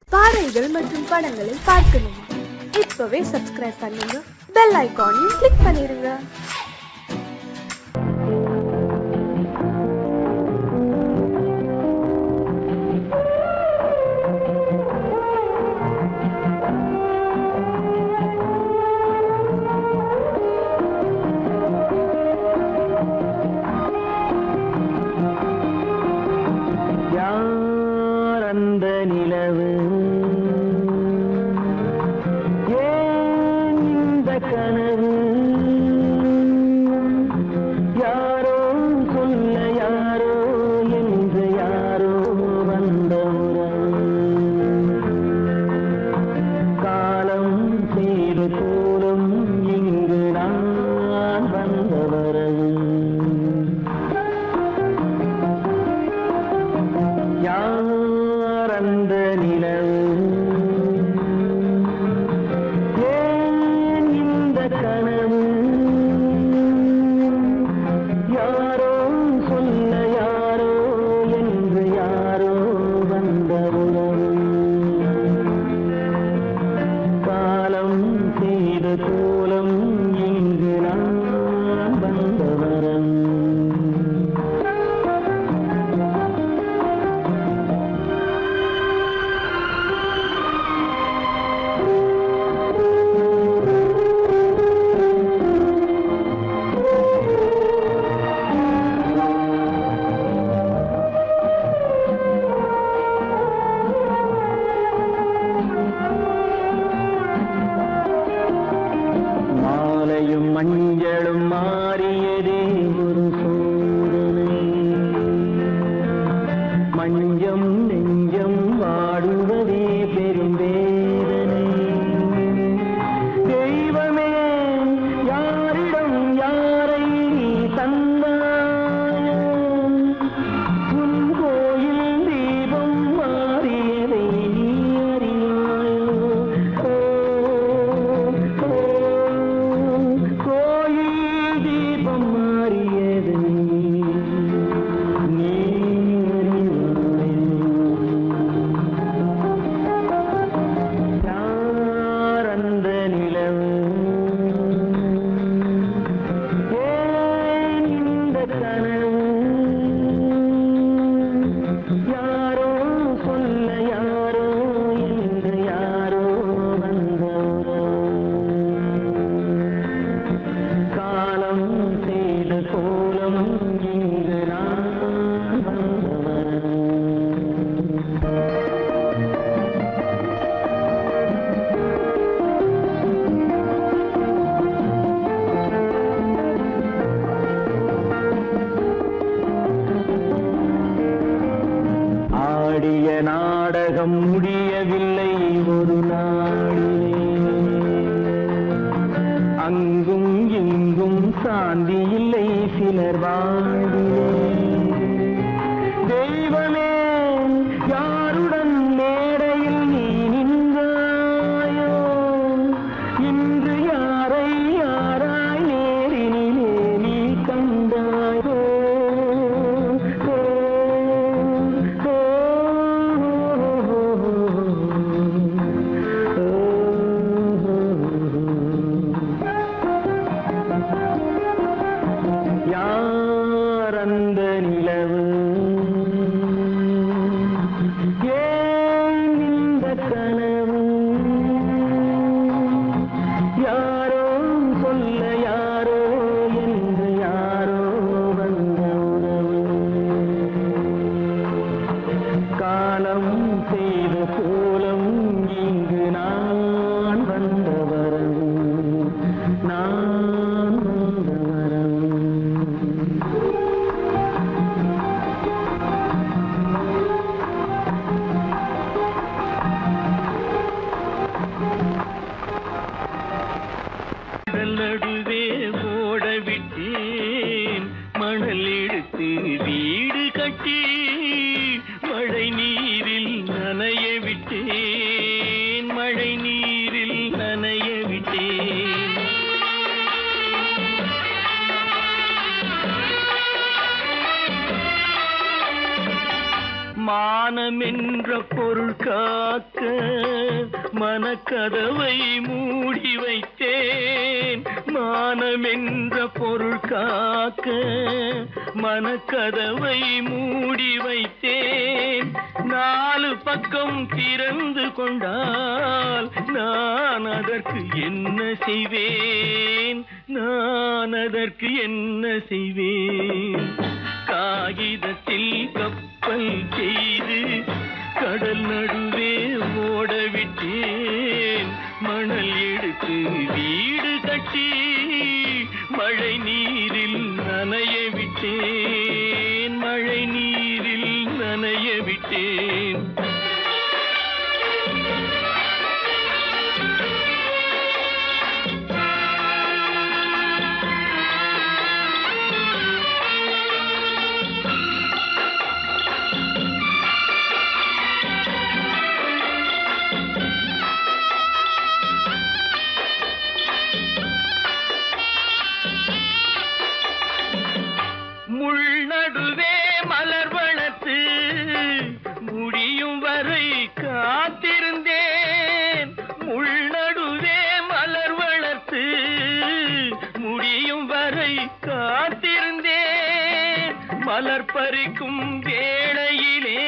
பாடல்கள் மற்றும் படங்களை பார்க்கணுமா? இப்பவே சப்ஸ்கிரைப் பண்ணுங்க, பெல் ஐகானையும் கிளிக் பண்ணிருங்க. அந்த நிலவு ஏன் இந்த கனவு யாரோ சொல்ல யாரோ என்று யாரோ வந்த உறவு காலம் செய்து போலும் இங்கு நான் வந்த வரவு அந்த நிலவு ஏன் இந்த கனவு யாரோ சொல்ல யாரோ என்று யாரோ வந்த உறவு காலம் செய்த கோலம் இங்கு நான் வந்த வரம் மஞ்சளும் மாறியதே ஒரு சோதனை மஞ்சம் நெஞ்சம் வாடுவதே பெரும் வேதனை தெய்வமே யாரிடம் யாரை நீ தந்தாயோ உன் கோயில் தீபம் மாறியதை நீ அறியாயோ யாரோ சொல்ல யாரோ என்று யாரோ வந்த காலம் செய்த கோலம் இங்கு நான் வந்தவர் ஆடிய நாடகம் முடியவில்லை ஒரு நாளிலே அங்கும் இங்கும் சாந்தி இல்லை சிலர் வாழ்விலே தெய்வமே யாருடன் மேடையில் நீ நின்றாயோ இன்று யாரை யாராய் நேரினிலே நீ கண்டாயோ மானம் என்ற பொருள் காக்க மனக்கதவை மூடி வைத்தேன். மானம் என்ற பொருள் காக்க மனக்கதவை மூடி வைத்தேன். 4 பக்கம் திறந்து கொண்டால் நான் அதற்கு என்ன செய்வேன்? நான் அதற்கு என்ன செய்வேன்? காகிதத்தில் கப்பல் செய்து கடல் நடுவே ஓடவிட்டேன். மணல் எடுத்து வீடு கட்டி மழை நீரில் நனைய விட்டேன். மழை நீரில் நனைய விட்டேன். முள்நடுவே மலர் வளர்த்து முடியும் வரை காத்திருந்தேன். முள்நடுவே மலர் வளர்த்து முடியும் வரை காத்திருந்தேன். மலர் பறிக்கும் வேளையிலே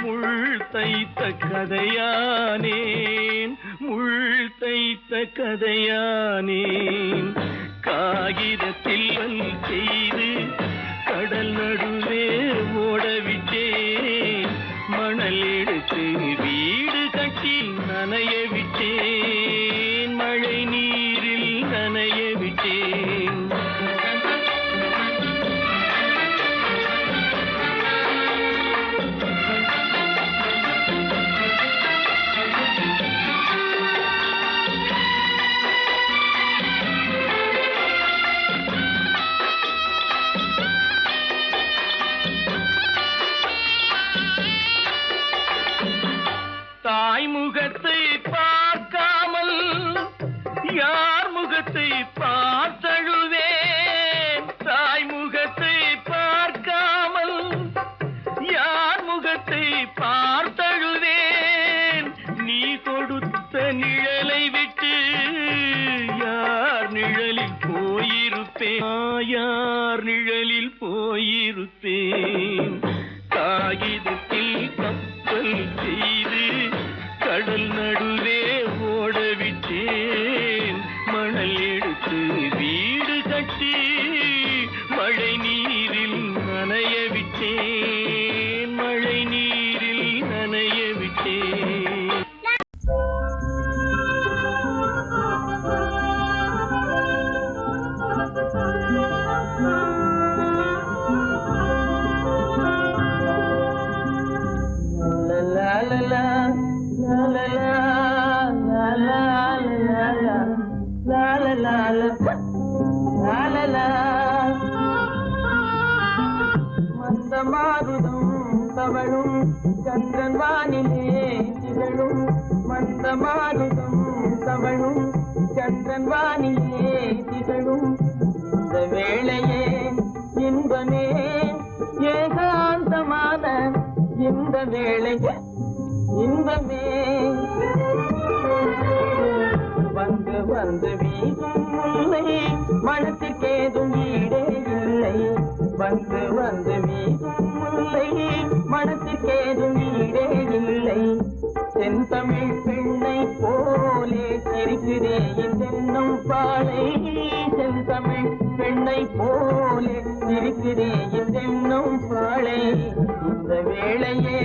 முள் தைத்த கதையானேன். முள் தைத்த கதையானேன். காகிதத்தில் செய்து கடல் நடுவே ஓடவிட்டேன். மணல் எடுத்து வீடு கட்டி நனைய விட்டேன். மழை நீரில் நனைய விட்டேன். தாய் முகத்தை பார்க்காமல் யார் முகத்தை பார்த்தழுவேன். தாய் முகத்தை பார்க்காமல் யார் முகத்தை பார்த்தழுவேன். நீ கொடுத்த நிழலை விட்டு யார் நிழலில் போயிருப்பேன். யார் நிழலில் போயிருப்பேன். காகிதத்தில் கப்பல் செய்து கடல் நடுவே ஓடவிட்டேன். மணல் எடுத்து வீடு கட்டி மழை நீரில் நனைய விட்டேன். மழை நீரில் நனைய விட்டேன். மந்தமாருதம் தவழும் சந்திரன் வானிலே திகழும். மந்தமாருதம் தவழும் சந்திரன் வானிலே திகழும். இந்த வேளையே இன்பமே ஏகாந்தமான இந்த வேளை இன்பமே. வந்து வந்து வீசும் முல்லை மனத்துக்கேதும் ஈடே இல்லை. வந்து வந்து வீசும் முல்லை மனத்துக்கேதும் ஈடே இல்லை. தென்தமிழ் பெண்ணை போலே சிரிக்கிறே இதென்னும் பாலை. தென்தமிழ் பெண்ணை போலே சிரிக்கிறே இதென்னும் பாலை. இந்த வேளையே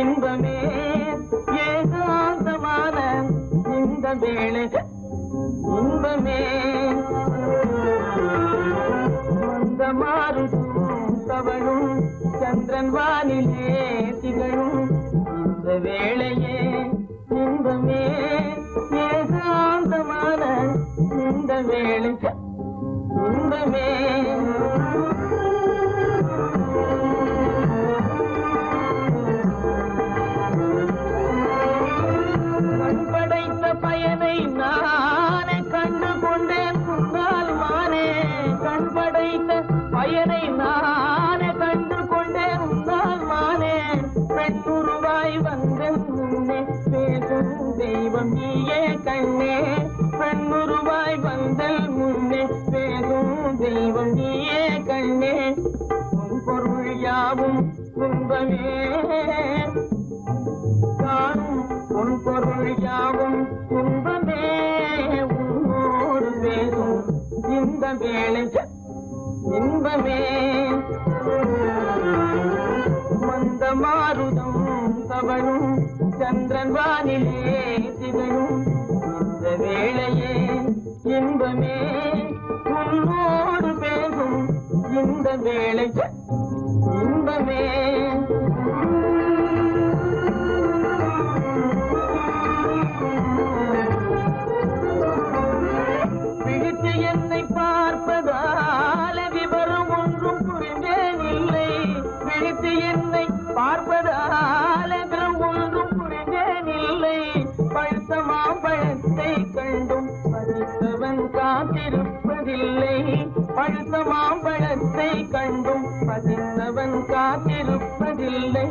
இன்பமே ஏகாந்தமான இந்த வேளை இன்பமே. மந்தமாருதம் தவழும் சந்திரன் வானிலே திகழும். இந்த வேளையே இன்பமே ஏகாந்தமான இந்த வேளை இன்பமே. படைத்த பயனை நானே கண்டு கொண்டேன் முன்னால் மானே. கண் படைத்த பயனை நானே கண்டு கொண்டேன் முன்னால் மானே. தெய்வம் நீயே கண்ணே பெண்ணுருவாய் வந்தல் முன்னே பேசும் தெய்வம் நீயே கண்ணே உன் பொருள் யாவும் துன்பமே காணும் உன் பொருள் யாவும் துன்பமே உன்னோடு பேசும் இந்த வேளை இன்பமே மந்த மாருதம் தவழும் சந்திரன் வானிலே திகழும் இந்த வேளையே இன்பமே உன்னோடு பேசும் இந்த வேளை இன்பமே பிடித்து என்னை பார்ப்பதால விவரம் ஒன்றும் புரிந்தேன் இல்லை பிடித்து என்னை பார்ப்பதால விவரம் ஒன்றும் புரிந்தேன் இல்லை பழுத்த மாம்பழத்தை கண்டும் பறித்தவன் காத்திருப்பதில்லை பழுத்த மாம்பழத்தை கண்டும் பதித்தவன் காத்திருப்பதில்லை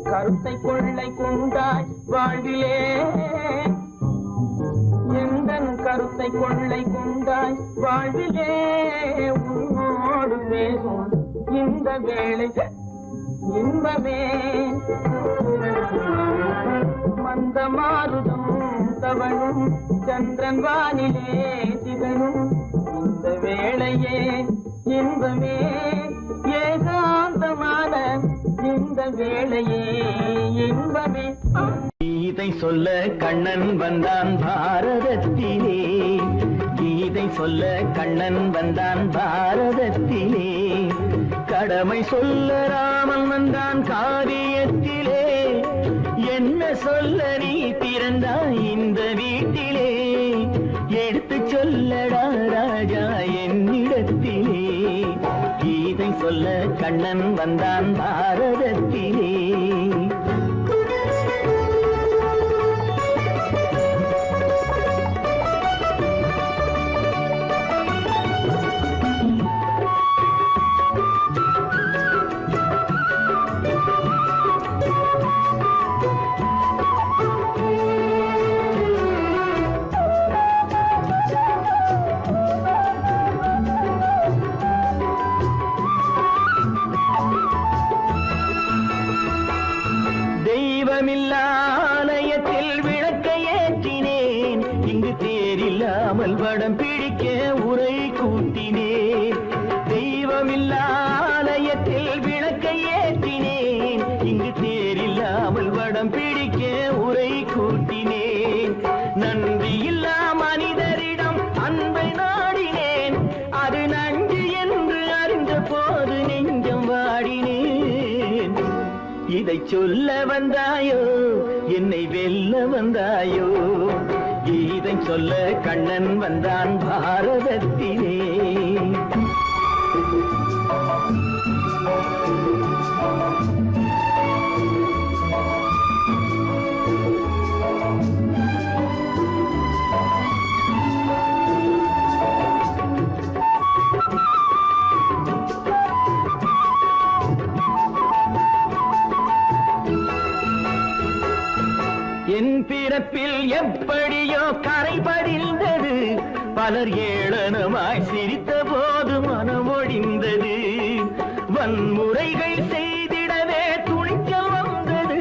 கருத்தை கொள்ளை கொண்டாய் வாழ்விலே எந்தன் கருத்தை கொள்ளை கொண்டாய் வாழ்விலே உன்னோடு பேசும் இந்த வேளை இன்பமே மந்த மாருதம் தவழும் சந்திரன் வானிலே திகழும் இந்த வேளையே இன்பமே ஏகாந்தமான இந்த வேளையே இன்பமே கீதை சொல்ல கண்ணன் வந்தான் பாரதத்திலே கீதை சொல்ல கண்ணன் வந்தான் பாரதத்திலே கடமை சொல்ல ராமன் வந்தான் காரியத்திலே என்ன சொல்ல நீ பிறந்தாய் இந்த வீட்டிலே எடுத்து சொல்லடா ராஜா என்னிடத்திலே கீதை சொல்ல கண்ணன் வந்தான் பாரதத்திலே ஆலயத்தில் விளக்கை ஏற்றினேன் இங்கு தேரில்லாமல் வடம் பிடிக்க உரை கூட்டினேன் தெய்வமில்லா ஆலயத்தில் விளக்கை ஏற்றினேன் இங்கு தேரில்லாமல் வடம் பிடிக்க உரை கூட்டினேன் நன்றி இல்லா மனிதரிடம் அன்பை நாடினேன் அது நன்றி என்று அறிந்த போது நெஞ்சம் வாடினேன் இதை சொல்ல வந்தாயோ என்னை வெல்ல வந்தாயோ இதை சொல்ல கண்ணன் வந்தான் பாரதத்திலே என் பிறப்பில் எப்படியோ கரை படிந்தது பலர் ஏளனமாய் சிரித்த போது மனமொழிந்தது வன்முறைகள் செய்திடவே துணிச்சல் வந்தது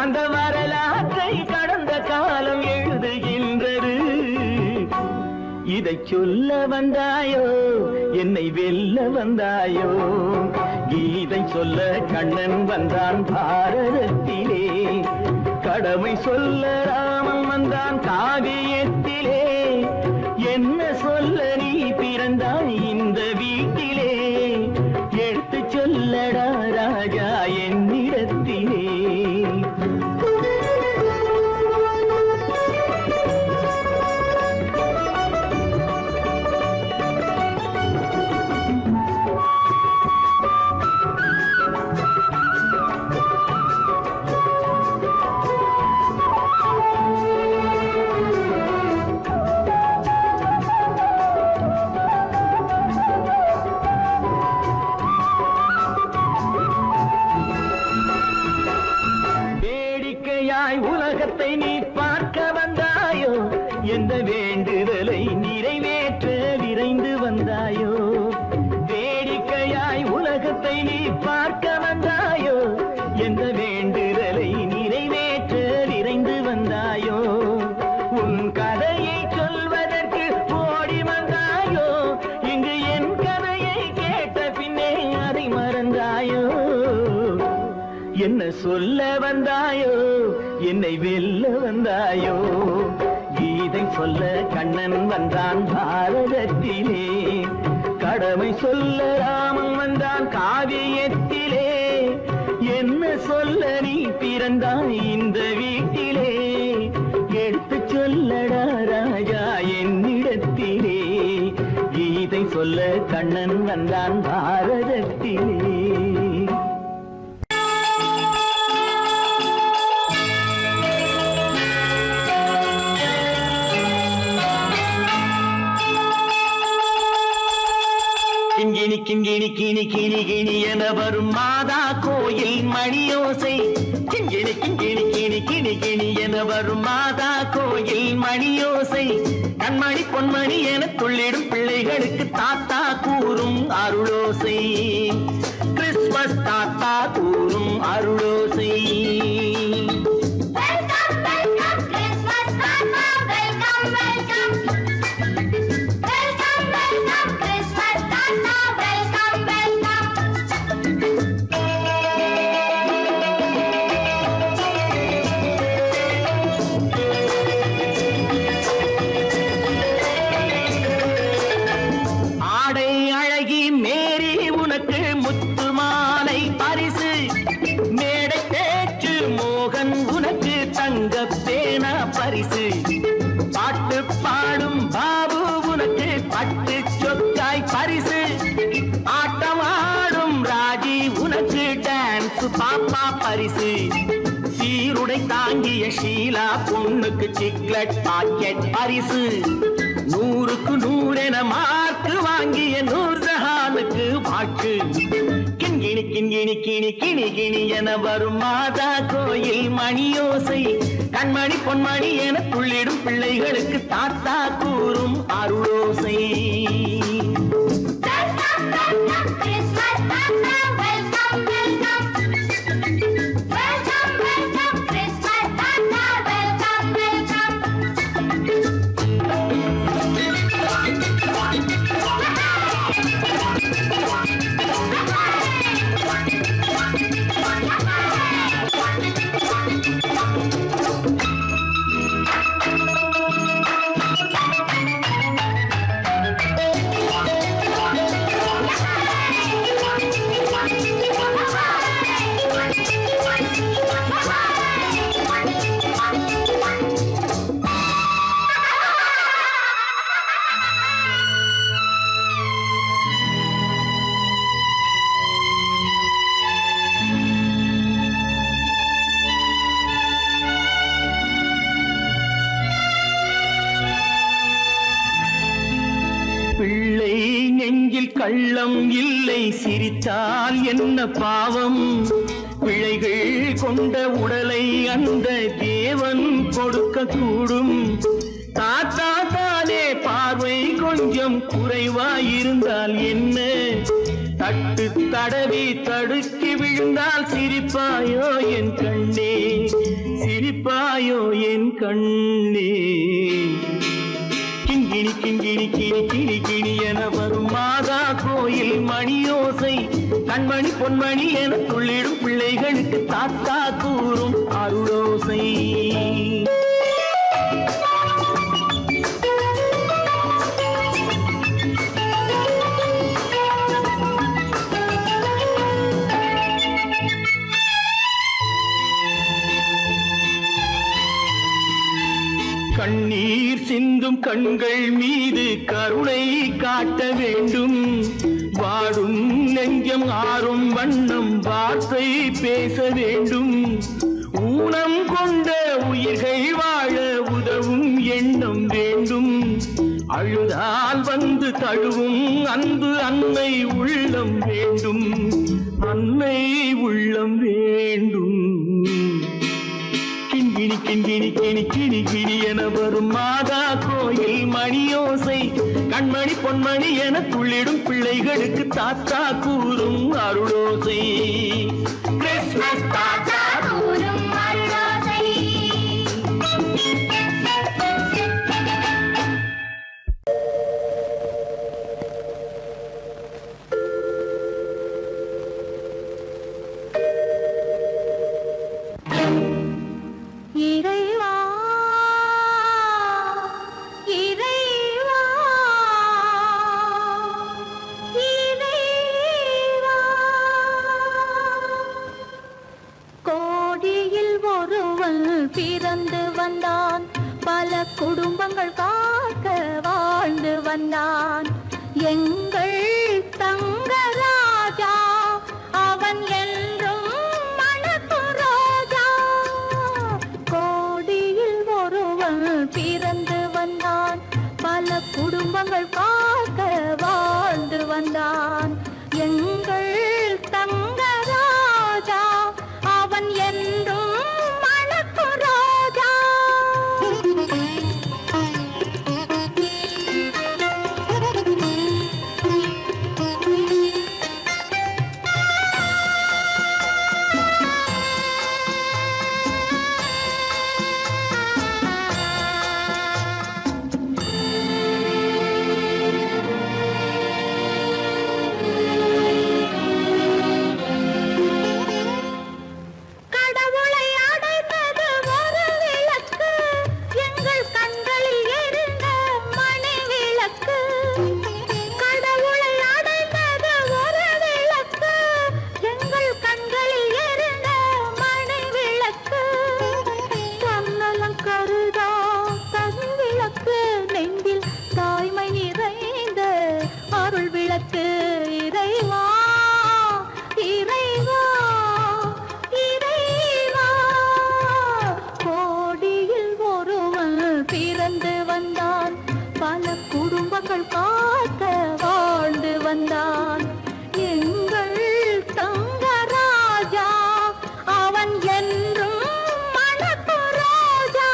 அந்த வரலாற்றை கடந்த காலம் எழுதுகின்றது இதை சொல்ல வந்தாயோ என்னை வெல்ல வந்தாயோ கீதை சொல்ல கண்ணன் வந்தான் பாரதத்திலே கடமை சொல்ல ராமன் வந்தான் காவியத்திலே என்ன சொல்ல நீ பிறந்தாய் இந்த வீட்டிலே எடுத்து சொல்லடா ராஜா என்னிடத்திலே உலகத்தை நீ பார்க்க வந்தாய் வந்தாயோ உன் கதையை சொல்வதற்கு ஓடி வந்தாயோ இங்கு என் கதையை கேட்ட பின்னே அதை மறந்தாயோ என்ன சொல்ல வந்தாயோ என்னை வெல்ல வந்தாயோ கீதை சொல்ல கண்ணன் வந்தான் பாரதத்திலே கடமை சொல்ல ராமன் வந்தான் காவியத்திலே என்ன சொல்ல நீ பிறந்தாய் இந்த வீட்டிலே எடுத்து சொல்லடா ராஜா என்னிடத்திலே கீதை சொல்ல கண்ணன் வந்தான் பாரதத்திலே கிங்கிணி கிங்கிணி கிணி கிணி கிணி என வரும் மாதா கோயில் மணியோசை கிங்கிணி கிங்கிணி கிணி கிணி கிணி என வரும் மாதா கோயில் மணியோசை கண்மணி பொன்மணி என துள்ளிடும் பிள்ளைகளுக்கு தாத்தா கூறும் அருளோசை கிறிஸ்துமஸ் தாத்தா கூறும் அருளோசை பாட்டு பாடும் பாபு உனக்கு பட்டு சொக்காய் பரிசு ஆட்டமாடும் ராஜி உனக்கு டான்ஸ் பாப்பா பரிசு சீருடை தாங்கிய ஷீலா பொண்ணுக்கு சிக்லெட் பாக்கெட் பரிசு 100க்கு 100 என மார்க்கு வாங்கிய நூர்ஜஹானுக்கு வாக்கு கிண்கிணி கிண்கிணி கிணி கிணி கிணி என வரும் மாதா கோயில் மணியோசை கண்மணி பொன்மணி என துள்ளிடும் பிள்ளைகளுக்கு தாத்தா கூறும் அருளோசை பிள்ளை நெஞ்சில் கள்ளம் இல்லை சிரித்தால் என்ன பாவம் பிழைகள் கொண்ட உடலை அந்த தேவன் கொடுக்க கூடும் தாத்தா தானே பார்வை கொஞ்சம் குறைவாயிருந்தால் என்ன தட்டு தடவி தடுக்கி விழுந்தால் சிரிப்பாயோ என் கண்ணே சிரிப்பாயோ என் கண்ணே கிங்கிணி கிங்கிணி கிணி கிணி கிணி என வரும் மாதா கோயில் மணியோசை கண்மணி பொன்மணி என துள்ளிடும் பிள்ளைகளுக்கு தாத்தா கூறும் அருளோசை கண்ணீர் சிந்தும் கண்கள் மீது கருணை காட்ட வேண்டும் வாடும் நெஞ்சம் ஆறும் வண்ணம் வார்த்தை பேச வேண்டும் ஊனம் கொண்ட உயிர்கள் வாழ உதவும் எண்ணம் வேண்டும் அழுதால் வந்து தழுவும் அன்பு அன்னை உள்ளம் வேண்டும் அன்னை உள்ளம் வேண்டும் கிண்கிணி கிண்கிணி கிணி கிணி கிணி என வரும் மாதா கோயில் மணியோசை கண்மணி பொன்மணி என துள்ளிடும் பிள்ளைகளுக்கு தாத்தா கூறும் அருளோசை கிறிஸ்துமஸ் தாத்தா கூறும் அருளோசை வந்தான். பல குடும்பங்கள் காக்க வாழ்ந்து வந்தான். எங்கள் தங்கராஜா அவன் என்றும் மணக்கும் ரோஜா. கோடியில் ஒருவன் பிறந்து வந்தான். பல குடும்பங்கள் காக்க வாழ்ந்து வந்தான். எங்கள் தங்கராஜா அவன் என்றும் மணக்கும் ரோஜா. கடவுளை அடைந்தது ஒரு விளக்கு, எங்கள் கண்களில் எரிந்த மணி விளக்கு. கடவுளை அடைந்தது ஒரு விளக்கு, எங்கள் கண்களில் எரிந்த மணி விளக்கு. தன்னலம் கருதா தனி விளக்கு, நெஞ்சில் தாய்மை நிறைந்த அருள் விளக்கு. இறைவா இறைவா இறைவா, கோடியில் ஒருவன் பிறந்து வந்தான். பல குடும்பங்கள் காக்க வாழ்ந்து வந்தான். எங்கள் தங்கராஜா அவன் என்றும் மணக்கும் ரோஜா.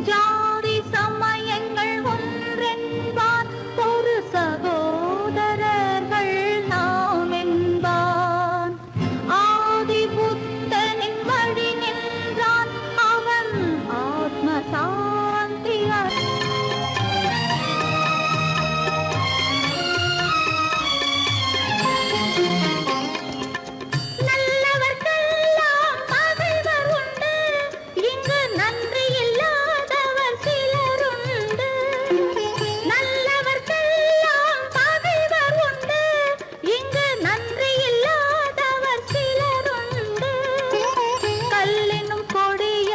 ஜாதி சமயங்கள் ஒன்றென்பான், ஒரு சகோதரர்கள் நாம் என்பான். ஆதி புத்தனின் வழி நின்றான், அவன் ஆத்ம சாந்தி நல்லவர்க்கெல்லாம் பகைவர் உண்டு, இங்கு நன்றி இல்லாதவர் சிலருண்டு. நல்லவர்க்கெல்லாம் பகைவர் உண்டு, இங்கு நன்றி இல்லாதவர் சிலருண்டு. கல்லினும் கொடிய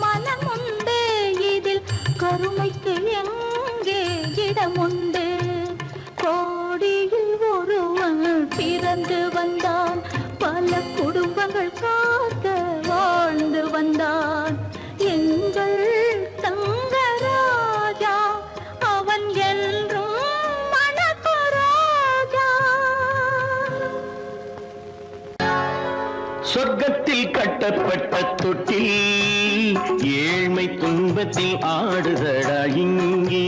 மனமுண்டு, இதில் கருமைக்கு எங்கே இடமுண்டு. கோடியில் ஒருவன் பிறந்து வந்தான். பல குடும்பங்கள் காக்க வாழ்ந்து வந்தான். எங்கள் தங்கராஜா அவன் என்றும் மணக்கும் ரோஜா. சொர்க்கத்தில் கட்டப்பட்ட தொட்டில் ஏழ்மை துன்பத்தில் ஆடுதடா இங்கே.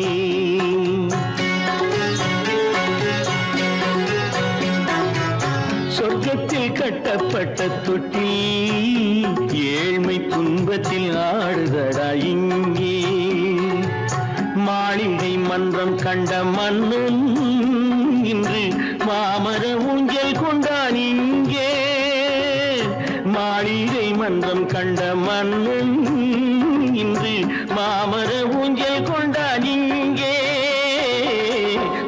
சொர்க்கத்தில் கட்டப்பட்ட தொட்டில் ஏழ்மை துன்பத்தில் ஆடுதடா இங்கே. மாளிகை மன்றம் கண்ட மன்னன் இன்று மாமர ஊஞ்சல் கொண்டான் இங்கே. மாளிகை மன்றம் கண்ட மன்னன் இன்று மாமர ஊஞ்சல் கொண்டான் இங்கே.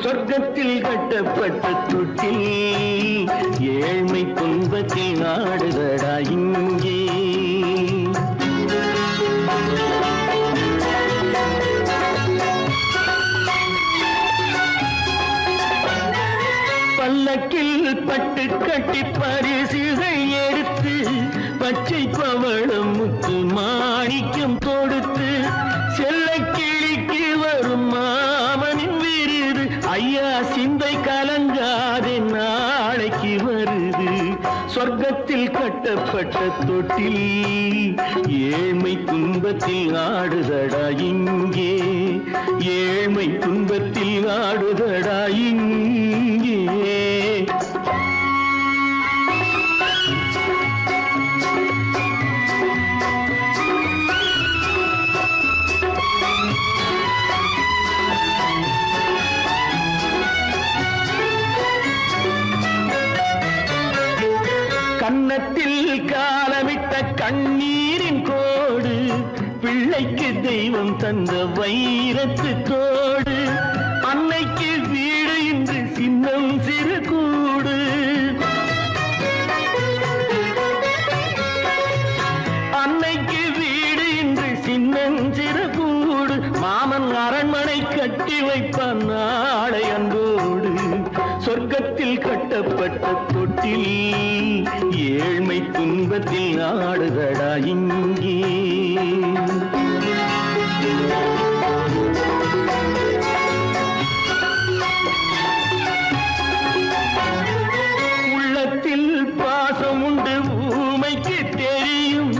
சொர்க்கத்தில் கட்டப்பட்ட தொட்டில் ஏழ்மை துன்பத்தில் ஆடுதடா இங்கே. பல்லக்கில் பட்டு கட்டி பரிசுகள் எடுத்து, பச்சை பவளம் முத்து மாணிக்கம் தொடுத்து, செல்ல கிளிக்கு வரும் மாமனின் விருது. ஐயா சிந்தை கலங்காதே நாளைக்கு வருது. சொர்க்கத்தில் கட்டப்பட்ட தொட்டில் ஏழ்மை துன்பத்தில் ஆடுதடா இங்கே. ஏழ்மை துன்பத்தில் ஆடுதடா இங்கே. கன்னத்தில் காலமிட்ட கண்ணீரின் கோடு, பிள்ளைக்கு தெய்வம் தந்த வைரத்து தோடு, அன்னைக்கு வீடு இன்று சின்னம் சிறு கூடு. அன்னைக்கு வீடு இன்று சின்னஞ்சிறு கூடு, மாமன் அரண்மனை கட்டி வைப்பான் நாளை அன்போடு. சொர்க்கத்தில் கட்டப்பட்ட தொட்டில் ஏழ்மை துன்பத்தில் ஆடுதடா இங்கே. உள்ளத்தில் பாசம் உண்டு ஊமைக்கு தெரியும்,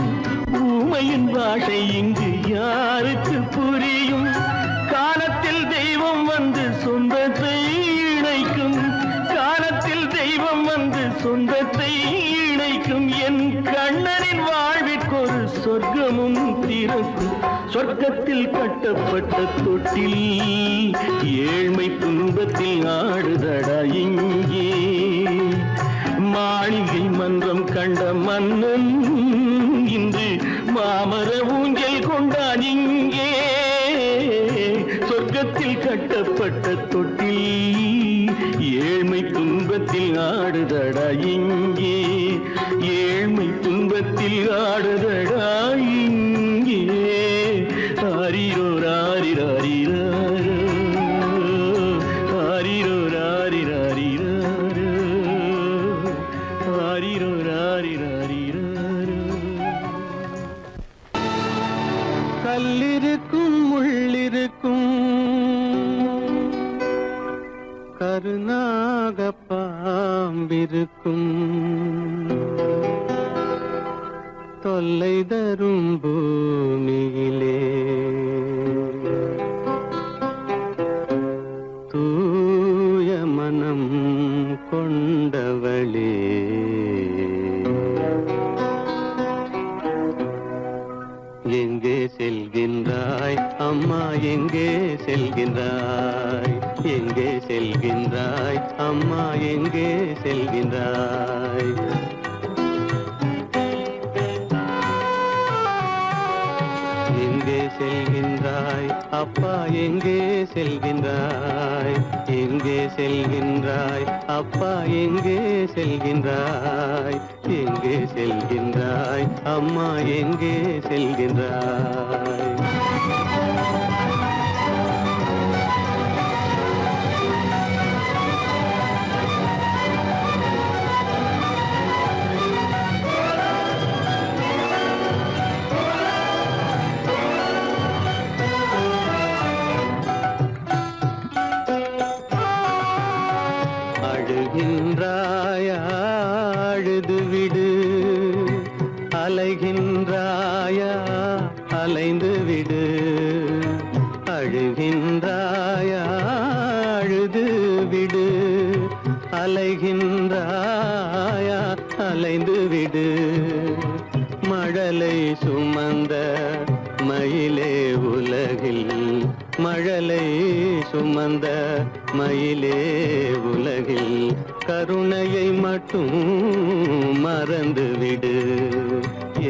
ஊமையின் பாஷை இங்கு யாருக்கு புரியும்? காலத்தில் தெய்வம் வந்து சொந்தத்தை இணைக்கும், காலத்தில் தெய்வம் வந்து சொந்தத்தை இணைக்கும். என் கண்ணனின் வாழ்விற்கொரு சொர்க்கமும் திறக்கும். சொர்க்கத்தில் கட்டப்பட்ட தொட்டில் ஏழ்மை துன்பத்தில் ஆடுதடா இங்கே. மாளிகை மன்றம் கண்ட மன்னன் இன்று மாமர ஊஞ்சல் கொண்டான் இங்கே. சொர்க்கத்தில் கட்டப்பட்ட தொட்டில் ஏழ்மை துன்பத்தில் ஆடுதடா இங்கே. ஏழ்மை துன்பத்தில் ஆடுதடா இங்கே. ஆரிரோ ராரிராரிராரோ, ஆரிரோ ராரிராரிராரோ, ஆரிரோ ராரிராரிராரோ. கல்லிருக்கும் முள்ளிருக்கும் கருநாக பாம்பிருக்கும், தொல்லை தரும் பூமியிலே தூய மனம் கொண்டவளே. எங்கே செல்கின்றாய் அம்மா, எங்கே செல்கின்றாய்? எங்கே செல்கின்றாய் அம்மா, எங்கே செல்கின்றாய்? எங்கே செல்கின்றாய் அப்பா, எங்கே செல்கின்றாய்? எங்கே செல்கின்றாய் அப்பா, எங்கே செல்கின்றாய்? எங்கே செல்கின்றாய் அம்மா, எங்கே செல்கின்றாய்? அழுகின்றாயா, அழுது விடு. அலைகின்றாயா, அலைந்து விடு. அழுகின்றாயா, அழுது விடு. அலைகின்றாயா, அலைந்து விடு. மழலை சுமந்த மயிலே உலகில், மழலை சுமந்த மயிலே உலகில் கருணையை மட்டும் மறந்துவிடு.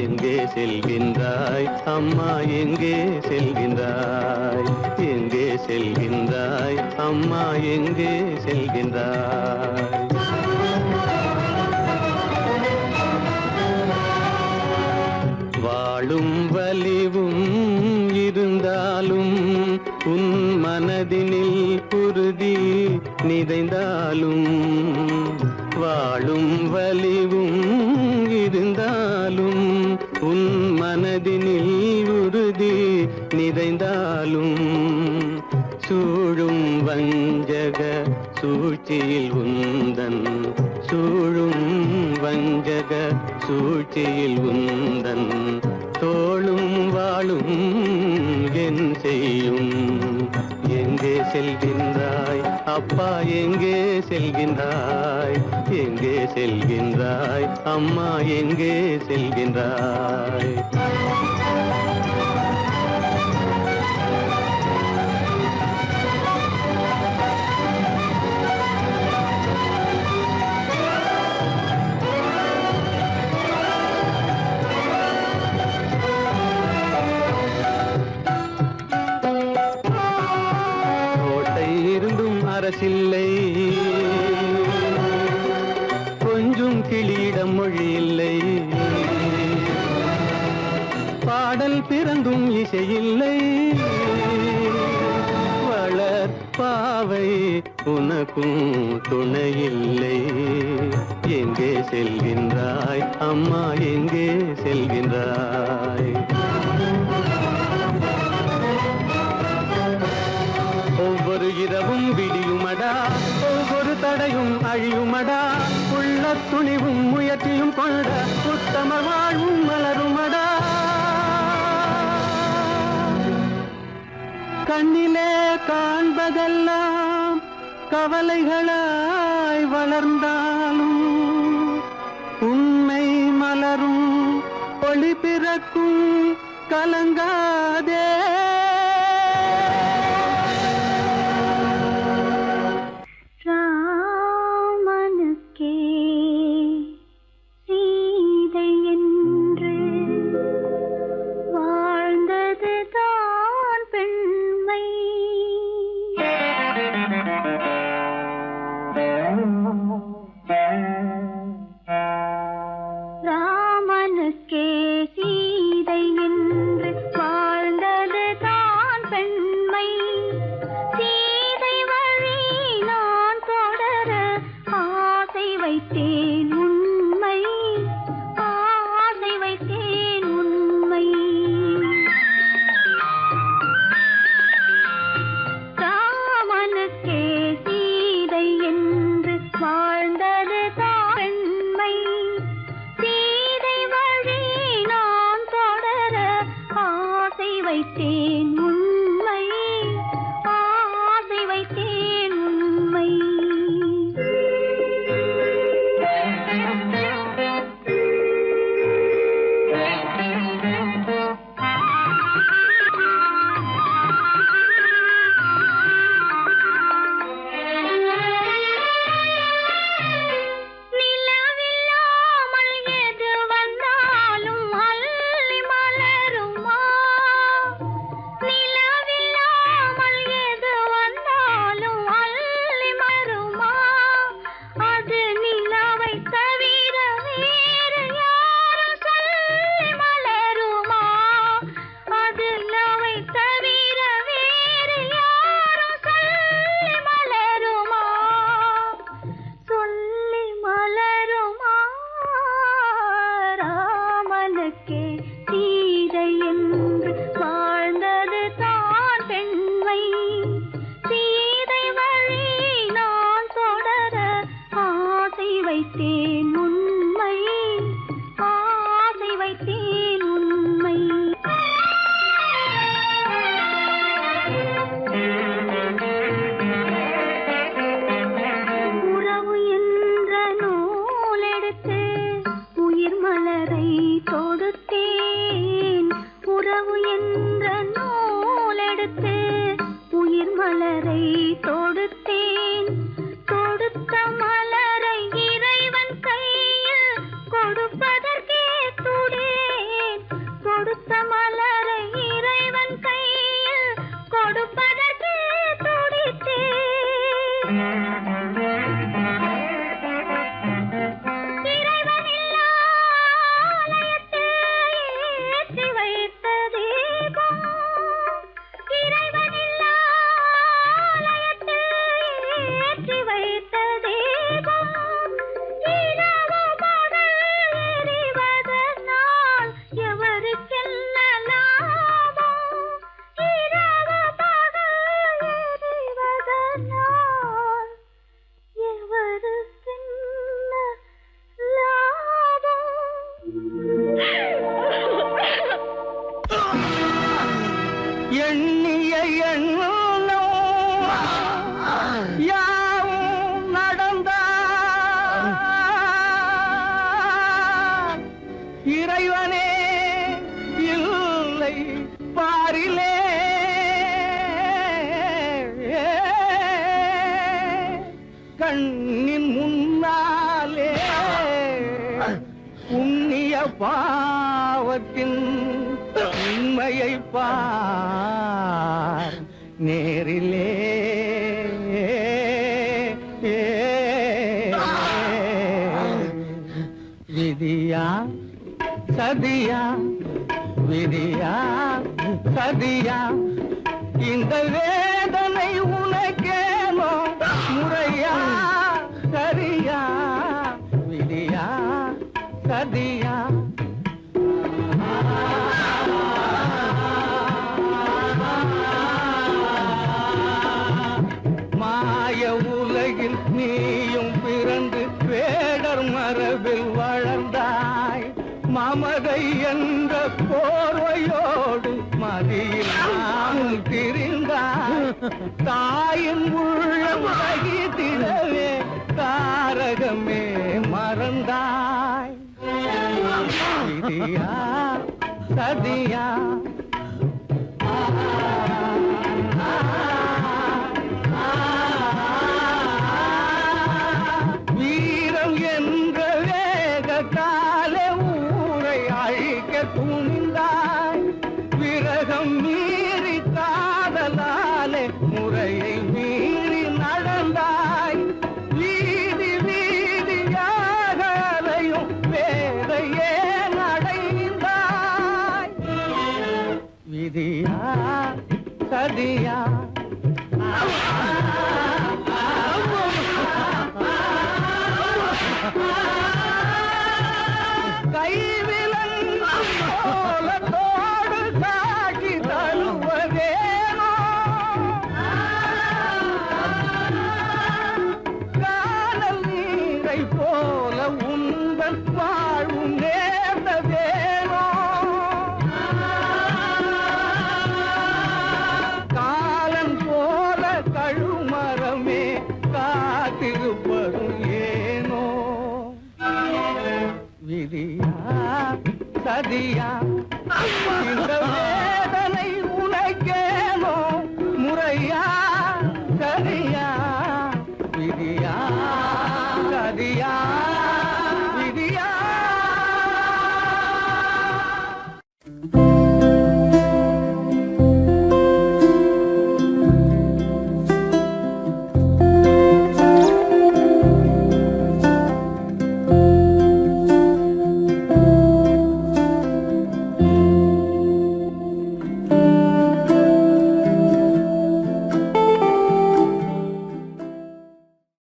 எங்கே செல்கின்றாய் அம்மா, எங்கே செல்கின்றாய்? எங்கே செல்கின்றாய் அம்மா, எங்கே செல்கின்றாய்? வாழும் வலிவும் இருந்தாலும், உன் மனதினில் உறுதி நிறைந்தாலும், வாழும் வலிவும் இருந்தாலும், உன் மனதினில் உறுதி நிறைந்தாலும், சூழும் வஞ்சக சூழ்ச்சியில் உந்தன், சூழும் வஞ்சக சூழ்ச்சியில் உந்தன் தோளும் வாழும் என் செய்யும். எங்கே செல்கின்றாய் அப்பா, எங்கே செல்கின்றாய்? எங்கே செல்கின்றாய் அம்மா, எங்கே செல்கின்றாய்? முரசில்லை, கொஞ்சம் கிளியிடம் மொழி இல்லை, பாடல் பிறந்தும் இசையில்லை, வளர் பாவை உனக்கும் துணையில்லை. எங்கே செல்கின்றாய் அம்மா, எங்கே செல்கின்றாய்? ஒவ்வொரு இரவும் விடியுமடா, ஒவ்வொரு தடையும் அழியுமடா, உள்ள துணிவும் முயற்சியும் கொண்ட உத்தம வாழ்வும் மலருமடா. கண்ணிலே காண்பதெல்லாம் கவலைகளாய் வளர்ந்தாலும் உண்மை மலரும், ஒளி பிறக்கும், கலங்காதே. ராமனுக்கே சீதை என்று வாழ்ந்தது தான் பெண்மை. ராமனுக்கே சீதை என்று வாழ்ந்தது தான் பெண்மை. சீதை வழி நான் தொடர ஆசை வைத்தேன் உண்மை, ஆசை வைத்தேன் உண்மை. ராமனுக்கே சீதை என்று வாழ்ந்தது தான் பெண்மை. சீதை வழி நான் தொடர ஆசை வைத்தேன் உண்மை, ஆசை வைத்தேன் உண்மை. நிலவில்லாமல் எது வந்தாலும் அள்ளி மலருமா? நிலவில்லாமல் எது வந்தாலும் அள்ளி மலருமா? அது நிலவை தவிர வேறு யாரும் சொல்லி மலருமா? அது நிலவை தவிர வேறு யாரும் சொல்லி மலருமா? சொல்லி மலருமா? ராமனுக்கே சீதை என்று வாழ்ந்தது தான் பெண்மை. சீதை வழி நான் தொடர ஆசை வைத்தேன் உண்மை, ஆசை வைத்தேன் உண்மை. உறவு என்ற நூலெடுத்து உயிர் மலரை தொடுத்தேன். உறவு என்ற நூலெடுத்து உயிர் மலரை தொடுத்தேன். தொடுத்த மலரை இறைவன் கையில் கொடுப்பதற்கே துடேன். கொடுத்த மலரை இறைவன் கையில் கொடுப்பதற்கே துடித்தேன். இறைவனில்லா ஆலயத்தில் ஏற்றி வைத்த தீபம். இறைவனில்லா ஆலயத்தில் ஏற்றி வைத்த தீபம். இரவு பகல் எரிவதனால் எவருக்கென்ன லாபம்? இரவு பகல் எரிவதனால் எவருக்கென்ன லாபம்? எண்ணிய எண்ணம் யாவும் நடந்தால் இறைவனே இல்லை பாரிலே. கண்ணின் முன்னாலே புண்ணிய பாவத்தின் உண்மையை பார் நேரிலே. சதியா விதியா சதியா இந்த வேதனை உனக்கேனோ முறையா சரியா விதியா சதியா மாய உலகில் நீயும் பிறந்து வேடர் மரபில் வளர்ந்தாய் மமதை என்ற போர்வையோடு மதியில் நாமும் திரிந்தாய் தாயின் உள்ளம் வகித்திடவே தாரகமே மறந்தாய் விதியா சதியா வீரம் என்ற வேகத்தாலே ஊரை அழிக்க துணிந்தாய் விரகம் மீறி காதலாலே முறையை மீறி நடந்தாய் வீதி வீதியாக அலையும் வேதையே நடைந்தாய் விதியா சதியா கைவிலங்கு கோலத்தோடு காட்சி தருவதேனோ காணல் நீரை போல உந்தன் வாழ்வும் நேர்ந்ததேனோ காலன் போல கழுமரமே காத்திருப்பதும் ஏனோ விதியா சதியா இந்த வேதனை உனக்கேனோ முறையா சரியா விதியா சதியா விதியா